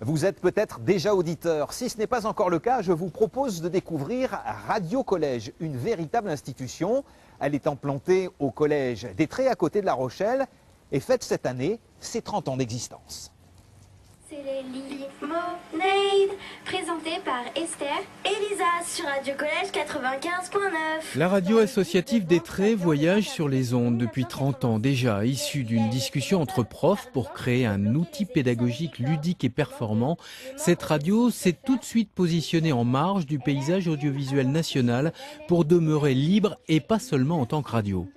Vous êtes peut-être déjà auditeur. Si ce n'est pas encore le cas, je vous propose de découvrir Radio Collège, une véritable institution. Elle est implantée au collège d'Étré, à côté de La Rochelle, et fête cette année ses 30 ans d'existence. C'est les Limonades, présenté par Esther et Lisa sur Radio Collège 95.9. La radio associative d'Étré voyage sur les ondes depuis 30 ans déjà, issue d'une discussion entre profs pour créer un outil pédagogique ludique et performant. Cette radio s'est tout de suite positionnée en marge du paysage audiovisuel national pour demeurer libre et pas seulement en tant que radio.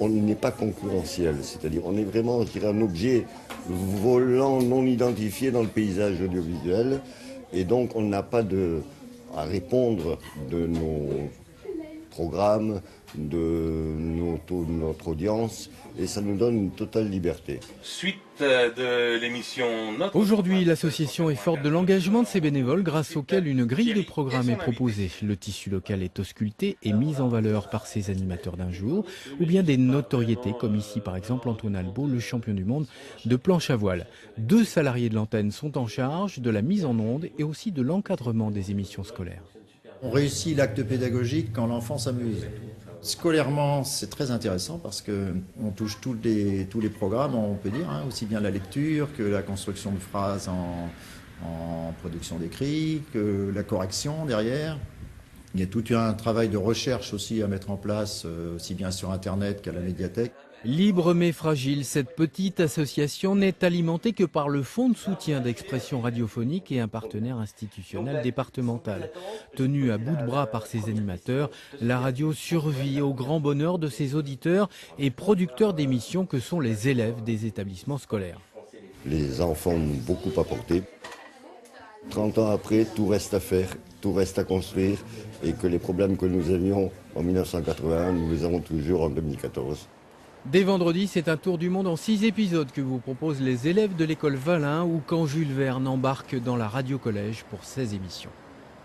On n'est pas concurrentiel, c'est-à-dire on est vraiment, je dirais, un objet volant non identifié dans le paysage audiovisuel et donc on n'a pas à répondre de nos programmes, de notre audience et ça nous donne une totale liberté. Suite de l'émission Notre... Aujourd'hui, l'association est forte de l'engagement de ses bénévoles grâce auquel une grille de programme est proposée. Le tissu local est ausculté et mis en valeur par ses animateurs d'un jour ou bien des notoriétés comme ici par exemple Antoine Albo, le champion du monde de planche à voile. 2 salariés de l'antenne sont en charge de la mise en onde et aussi de l'encadrement des émissions scolaires. On réussit l'acte pédagogique quand l'enfant s'amuse. Scolairement, c'est très intéressant parce qu'on touche tous les programmes, on peut dire, aussi bien la lecture que la construction de phrases en production d'écrit, que la correction derrière. Il y a tout un travail de recherche aussi à mettre en place, aussi bien sur Internet qu'à la médiathèque. Libre mais fragile, cette petite association n'est alimentée que par le fonds de soutien d'expression radiophonique et un partenaire institutionnel départemental. Tenue à bout de bras par ses animateurs, la radio survit au grand bonheur de ses auditeurs et producteurs d'émissions que sont les élèves des établissements scolaires. Les enfants ont beaucoup apporté. 30 ans après, tout reste à faire, tout reste à construire et que les problèmes que nous avions en 1981, nous les avons toujours en 2014. Dès vendredi, c'est un tour du monde en 6 épisodes que vous proposent les élèves de l'école Valin ou quand Jules Verne embarque dans la Radio Collège pour 16 émissions.